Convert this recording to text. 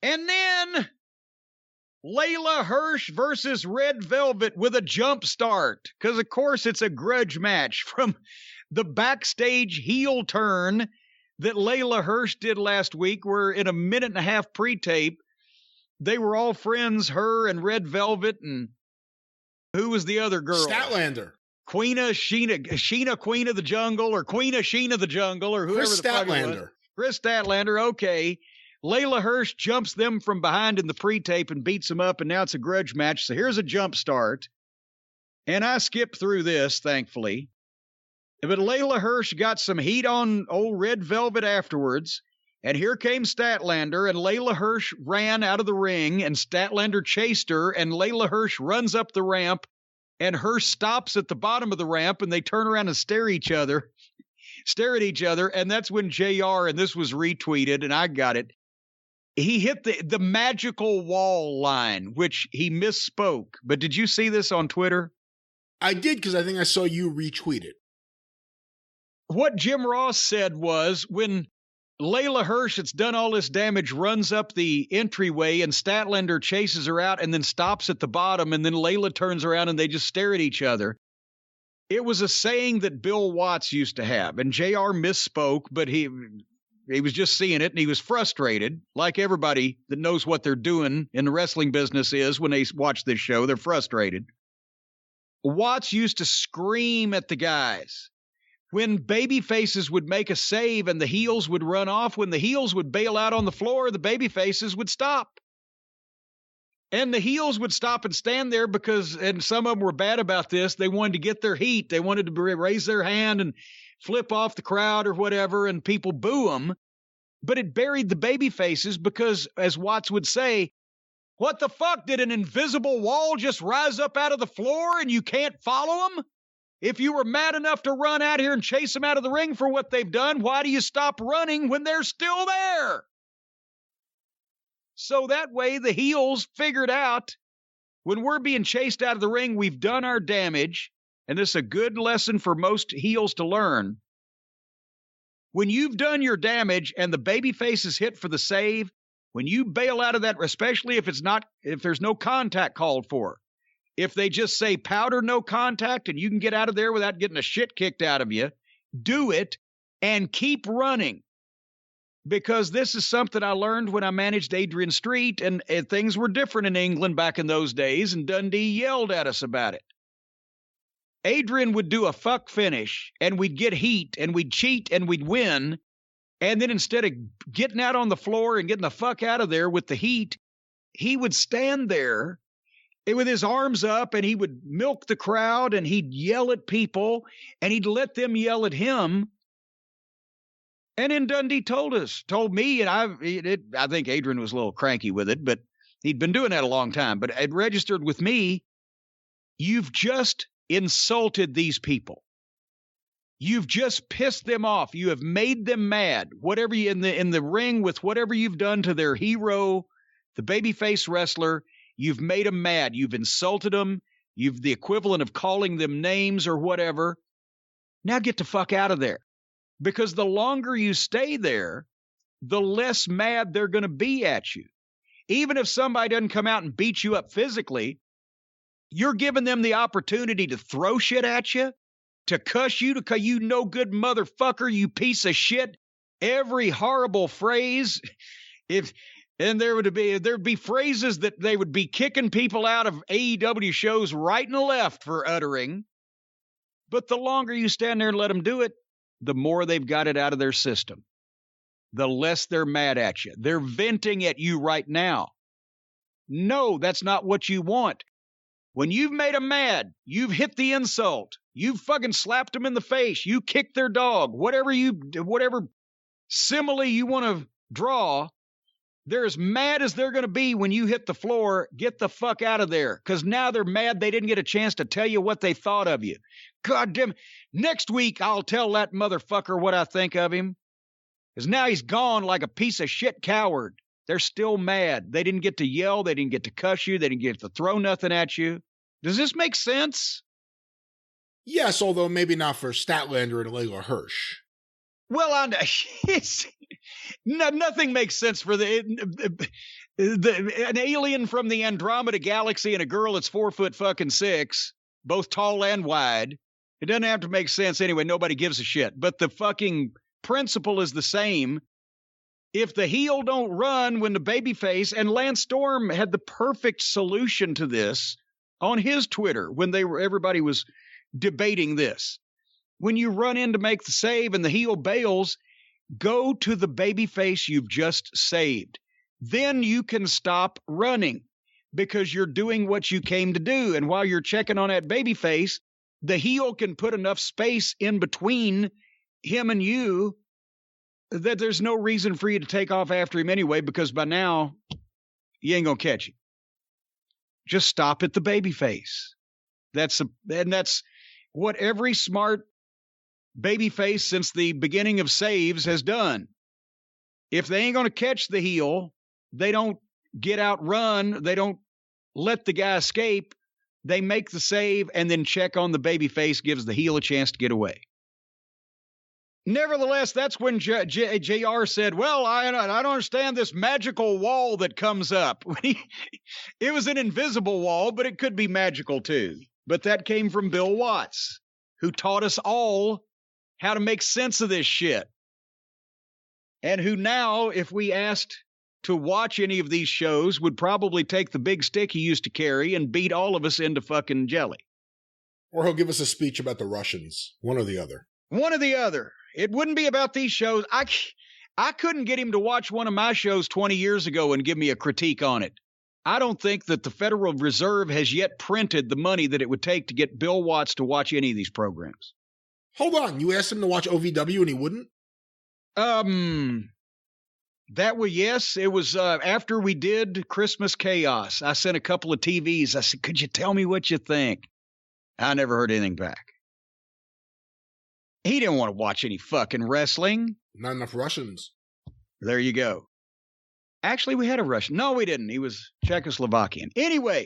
And then Layla Hirsch versus Red Velvet with a jump start. Because, of course, it's a grudge match from the backstage heel turn that Layla Hirsch did last week, where in a minute and a half pre-tape, they were all friends, her and Red Velvet, and who was the other girl? Statlander. Sheena Queen of the Jungle, or Queen of Sheena the Jungle, or whoever the fuck it was. Chris Statlander, okay. Layla Hirsch jumps them from behind in the pre-tape and beats them up, and now it's a grudge match. So here's a jump start. And I skipped through this, thankfully. But Layla Hirsch got some heat on old Red Velvet afterwards. And here came Statlander, and Layla Hirsch ran out of the ring, and Statlander chased her, and Layla Hirsch runs up the ramp, and Hirsch stops at the bottom of the ramp, and they turn around and stare at each other, and that's when JR, and this was retweeted, and I got it, he hit the magical wall line, which he misspoke. But did you see this on Twitter? I did, because I think I saw you retweet it. What Jim Ross said was, when Layla Hirsch, that's done all this damage, runs up the entryway, and Statlander chases her out and then stops at the bottom, and then Layla turns around and they just stare at each other. It was a saying that Bill Watts used to have, and JR misspoke, but he was just seeing it, and he was frustrated, like everybody that knows what they're doing in the wrestling business is when they watch this show. They're frustrated. Watts used to scream at the guys. When baby faces would make a save and the heels would run off, when the heels would bail out on the floor, the baby faces would stop. And the heels would stop and stand there because, and some of them were bad about this, they wanted to get their heat. They wanted to raise their hand and flip off the crowd or whatever, and people boo them. But it buried the baby faces because, as Watts would say, what the fuck, did an invisible wall just rise up out of the floor and you can't follow them? If you were mad enough to run out here and chase them out of the ring for what they've done, why do you stop running when they're still there? So that way the heels figured out, when we're being chased out of the ring, we've done our damage, and this is a good lesson for most heels to learn. When you've done your damage and the baby face is hit for the save, when you bail out of that, especially if there's no contact called for, if they just say powder no contact and you can get out of there without getting a shit kicked out of you, do it and keep running. Because this is something I learned when I managed Adrian Street, and things were different in England back in those days, and Dundee yelled at us about it. Adrian would do a fuck finish, and we'd get heat, and we'd cheat, and we'd win, and then instead of getting out on the floor and getting the fuck out of there with the heat, he would stand there with his arms up, and he would milk the crowd, and he'd yell at people, and he'd let them yell at him. And then Dundee told me, and I think Adrian was a little cranky with it, but he'd been doing that a long time. But it registered with me, you've just insulted these people. You've just pissed them off. You have made them mad. Whatever you in the ring with whatever you've done to their hero, the babyface wrestler, you've made them mad. You've insulted them. You've the equivalent of calling them names or whatever. Now get the fuck out of there. Because the longer you stay there, the less mad they're going to be at you. Even if somebody doesn't come out and beat you up physically, you're giving them the opportunity to throw shit at you, to cuss you, to call you no good motherfucker, you piece of shit. Every horrible phrase. There'd be phrases that they would be kicking people out of AEW shows right and left for uttering. But the longer you stand there and let them do it, the more they've got it out of their system. The less they're mad at you. They're venting at you right now. No, that's not what you want. When you've made them mad, you've hit the insult, you've fucking slapped them in the face, you kicked their dog, whatever simile you want to draw, they're as mad as they're going to be when you hit the floor. Get the fuck out of there, because now they're mad they didn't get a chance to tell you what they thought of you. God damn it. Next week, I'll tell that motherfucker what I think of him, because now he's gone like a piece of shit coward. They're still mad. They didn't get to yell. They didn't get to cuss you. They didn't get to throw nothing at you. Does this make sense? Yes, although maybe not for Statlander and Layla Hirsch. Well, nothing makes sense for An alien from the Andromeda Galaxy and a girl that's 4'6", both tall and wide. It doesn't have to make sense anyway. Nobody gives a shit. But the fucking principle is the same. If the heel don't run when the babyface, and Lance Storm had the perfect solution to this on his Twitter when everybody was debating this. When you run in to make the save and the heel bails, go to the babyface you've just saved. Then you can stop running because you're doing what you came to do. And while you're checking on that babyface, the heel can put enough space in between him and you that there's no reason for you to take off after him anyway, because by now you ain't gonna catch him. Just stop at the babyface. That's what every smart babyface since the beginning of saves has done. If they ain't gonna catch the heel, they don't get outrun. They don't let the guy escape. They make the save and then check on the babyface, gives the heel a chance to get away. Nevertheless, that's when JR said, well, I don't understand this magical wall that comes up. It was an invisible wall, but it could be magical too. But that came from Bill Watts, who taught us all how to make sense of this shit. And who now, if we asked to watch any of these shows, would probably take the big stick he used to carry and beat all of us into fucking jelly. Or he'll give us a speech about the Russians. One or the other. One or the other. It wouldn't be about these shows. I couldn't get him to watch one of my shows 20 years ago and give me a critique on it. I don't think that the Federal Reserve has yet printed the money that it would take to get Bill Watts to watch any of these programs. Hold on. You asked him to watch OVW and he wouldn't? Yes. It was after we did Christmas Chaos. I sent a couple of TVs. I said, could you tell me what you think? I never heard anything back. He didn't want to watch any fucking wrestling. Not enough Russians. There you go. Actually, we had a Russian. No, we didn't. He was Czechoslovakian. Anyway,